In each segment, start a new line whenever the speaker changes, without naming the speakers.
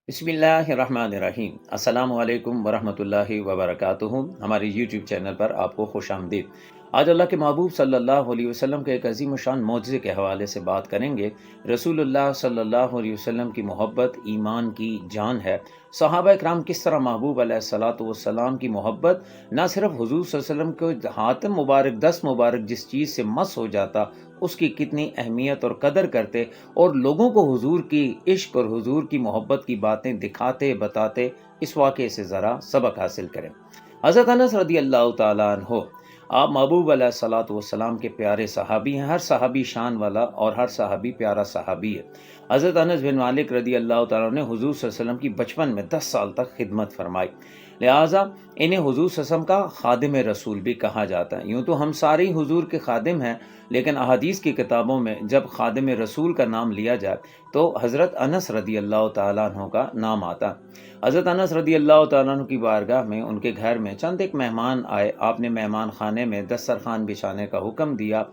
بسم اللہ الرحمن الرحیم۔ السلام علیکم ورحمۃ اللہ وبرکاتہ۔ ہمارے یوٹیوب چینل پر آپ کو خوش آمدید۔ آج اللہ کے محبوب صلی اللہ علیہ وسلم کے ایک عظیم الشان معجزے کے حوالے سے بات کریں گے۔ رسول اللہ صلی اللہ علیہ وسلم کی محبت ایمان کی جان ہے۔ صحابہ اکرام کس طرح محبوب علیہ الصلوۃ والسلام کی محبت نہ صرف حضور صلی اللہ علیہ وسلم کو حاتم مبارک دست مبارک جس چیز سے مس ہو جاتا اس کی کتنی اہمیت اور قدر کرتے اور لوگوں کو حضور کی عشق اور حضور کی محبت کی باتیں دکھاتے بتاتے۔ اس واقعے سے ذرا سبق حاصل کریں۔ حضرت انس رضی اللہ تعالیٰ عنہ، آپ محبوب علیہ الصلوۃ والسلام کے پیارے صحابی ہیں۔ ہر صحابی شان والا اور ہر صحابی پیارا صحابی ہے۔ حضرت انس بن مالک رضی اللہ تعالیٰ نے حضور صلی اللہ علیہ وسلم کی بچپن میں 10 سال تک خدمت فرمائی، لہٰذا انہیں حضور صلی اللہ علیہ وسلم کا خادم رسول بھی کہا جاتا ہے۔ یوں تو ہم سارے ہی حضور کے خادم ہیں، لیکن احادیث کی کتابوں میں جب خادم رسول کا نام لیا جائے تو حضرت انس رضی اللہ تعالیٰ عنہ کا نام آتا۔ حضرت انس رضی اللہ تعالیٰ عنہ کی بارگاہ میں ان کے گھر میں چند ایک مہمان آئے۔ آپ نے مہمان خانے میں دسترخوان بچھانے کا حکم دیا،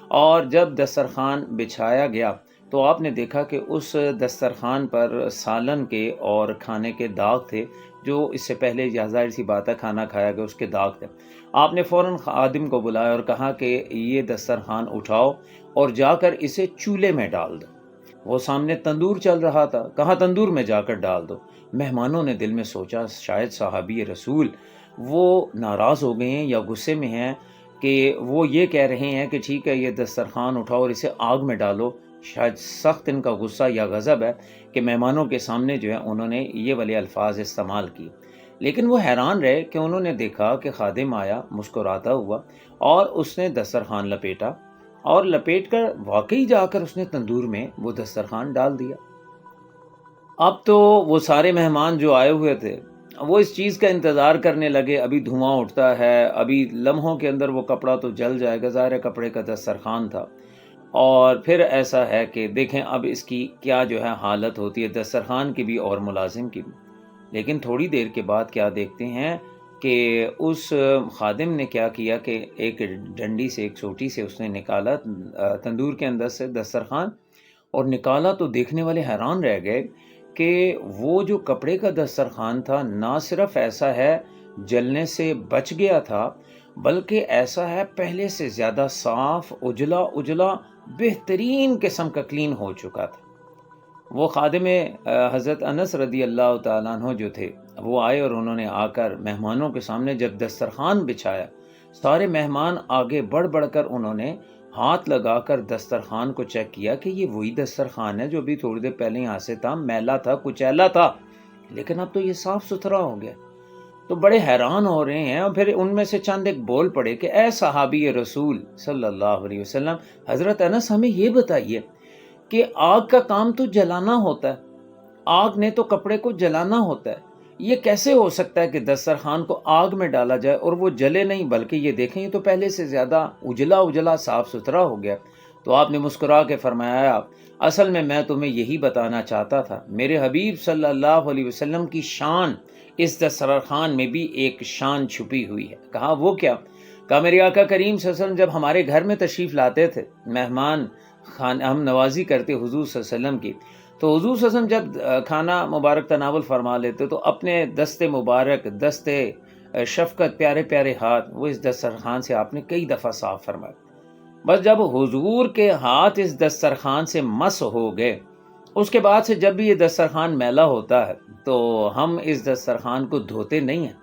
اور جب دسترخوان بچھایا گیا تو آپ نے دیکھا کہ اس دسترخوان پر سالن کے اور کھانے کے داغ تھے، جو اس سے پہلے ظاہر سی بات ہے کھانا کھایا گیا اس کے داغ تھے۔ آپ نے فوراً خادم کو بلایا اور کہا کہ یہ دسترخوان اٹھاؤ اور جا کر اسے چولہے میں ڈال دو۔ وہ سامنے تندور چل رہا تھا، کہا تندور میں جا کر ڈال دو۔ مہمانوں نے دل میں سوچا شاید صحابی رسول وہ ناراض ہو گئے ہیں یا غصے میں ہیں کہ وہ یہ کہہ رہے ہیں کہ ٹھیک ہے یہ دسترخوان اٹھاؤ اور اسے آگ میں ڈالو۔ شاید سخت ان کا غصہ یا غضب ہے کہ مہمانوں کے سامنے جو ہے انہوں نے یہ والے الفاظ استعمال کیے۔ لیکن وہ حیران رہے کہ انہوں نے دیکھا کہ خادم آیا مسکراتا ہوا اور اس نے دسترخوان لپیٹا، اور لپیٹ کر واقعی جا کر اس نے تندور میں وہ دسترخوان ڈال دیا۔ اب تو وہ سارے مہمان جو آئے ہوئے تھے وہ اس چیز کا انتظار کرنے لگے، ابھی دھواں اٹھتا ہے، ابھی لمحوں کے اندر وہ کپڑا تو جل جائے گا، ظاہر کپڑے کا دسترخوان تھا۔ اور پھر ایسا ہے کہ دیکھیں اب اس کی کیا جو ہے حالت ہوتی ہے، دسترخوان کی بھی اور ملازم کی بھی۔ لیکن تھوڑی دیر کے بعد کیا دیکھتے ہیں کہ اس خادم نے کیا کیا کہ ایک ڈنڈی سے ایک سوٹی سے اس نے نکالا تندور کے اندر سے دسترخوان، اور نکالا تو دیکھنے والے حیران رہ گئے کہ وہ جو کپڑے کا دسترخوان تھا نہ صرف ایسا ہے جلنے سے بچ گیا تھا، بلکہ ایسا ہے پہلے سے زیادہ صاف اجلا اجلا بہترین قسم کا کلین ہو چکا تھا۔ وہ خادم حضرت انس رضی اللہ تعالیٰ عنہ جو تھے وہ آئے اور انہوں نے آ کر مہمانوں کے سامنے جب دسترخوان بچھایا، سارے مہمان آگے بڑھ بڑھ کر انہوں نے ہاتھ لگا کر دسترخوان کو چیک کیا کہ یہ وہی دسترخوان ہے جو ابھی تھوڑی دیر پہلے یہاں سے تھا، میلا تھا، کچیلا تھا، لیکن اب تو یہ صاف ستھرا ہو گیا۔ تو بڑے حیران ہو رہے ہیں، اور پھر ان میں سے چند ایک بول پڑے کہ اے صحابی رسول صلی اللہ علیہ وسلم، حضرت انس ہمیں یہ بتائیے کہ آگ کا کام تو جلانا ہوتا ہے، آگ نے تو کپڑے کو جلانا ہوتا ہے، یہ کیسے ہو سکتا ہے کہ دسترخوان کو آگ میں ڈالا جائے اور وہ جلے نہیں، بلکہ یہ دیکھیں یہ تو پہلے سے زیادہ اجلا اجلا صاف ستھرا ہو گیا۔ تو آپ نے مسکرا کے فرمایا اصل میں تمہیں یہی بتانا چاہتا تھا، میرے حبیب صلی اللہ علیہ وسلم کی شان اس دسترخوان میں بھی ایک شان چھپی ہوئی ہے۔ کہا وہ کیا؟ کہا میرے آقا کریم صلی اللہ علیہ وسلم جب ہمارے گھر میں تشریف لاتے تھے، مہمان ہم نوازی کرتے حضور صلی اللہ علیہ وسلم کی، تو حضور صلی اللہ علیہ وسلم جب کھانا مبارک تناول فرما لیتے تو اپنے دستے مبارک، دستے شفقت، پیارے پیارے ہاتھ وہ اس دسترخوان سے آپ نے کئی دفعہ صاف فرمائے۔ بس جب حضور کے ہاتھ اس دسترخوان سے مس ہو گئے، اس کے بعد سے جب بھی یہ دسترخوان میلا ہوتا ہے تو ہم اس دسترخوان کو دھوتے نہیں ہیں،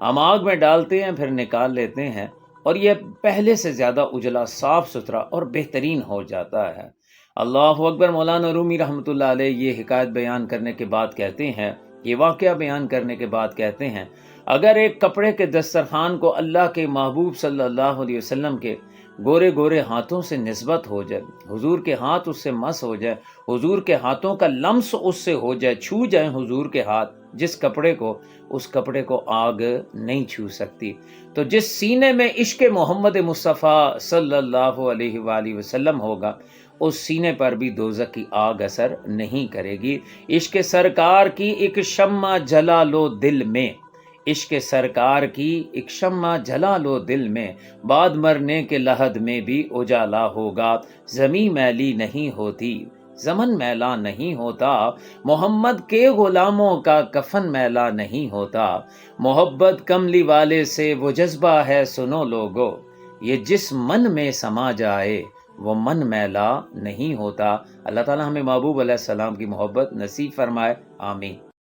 ہم آگ میں ڈالتے ہیں پھر نکال لیتے ہیں، اور یہ پہلے سے زیادہ اجلا صاف ستھرا اور بہترین ہو جاتا ہے۔ اللہ اکبر۔ مولانا رومی رحمۃ اللہ علیہ یہ حکایت بیان کرنے کے بعد کہتے ہیں، یہ واقعہ بیان کرنے کے بعد کہتے ہیں، اگر ایک کپڑے کے دسترخوان کو اللہ کے محبوب صلی اللہ علیہ وسلم کے گورے گورے ہاتھوں سے نسبت ہو جائے، حضور کے ہاتھ اس سے مس ہو جائے، حضور کے ہاتھوں کا لمس اس سے ہو جائے، چھو جائیں حضور کے ہاتھ جس کپڑے کو، اس کپڑے کو آگ نہیں چھو سکتی۔ تو جس سینے میں عشق محمد مصطفیٰ صلی اللہ علیہ وآلہ وسلم ہوگا، اس سینے پر بھی دوزخ کی آگ اثر نہیں کرے گی۔ عشق سرکار کی ایک شمع جلا لو دل میں، عشق سرکار کی ایک شمع جلا لو دل میں، بعد مرنے کے لحد میں بھی اجالا ہوگا، زمیں میلی نہیں ہوتی زمن میلا نہیں ہوتا، محمد کے غلاموں کا کفن میلا نہیں ہوتا، محبت کملی والے سے وہ جذبہ ہے سنو لوگو، یہ جس من میں سما جائے وہ من میلا نہیں ہوتا۔ اللہ تعالیٰ ہمیں محبوب علیہ السلام کی محبت نصیب فرمائے، آمین۔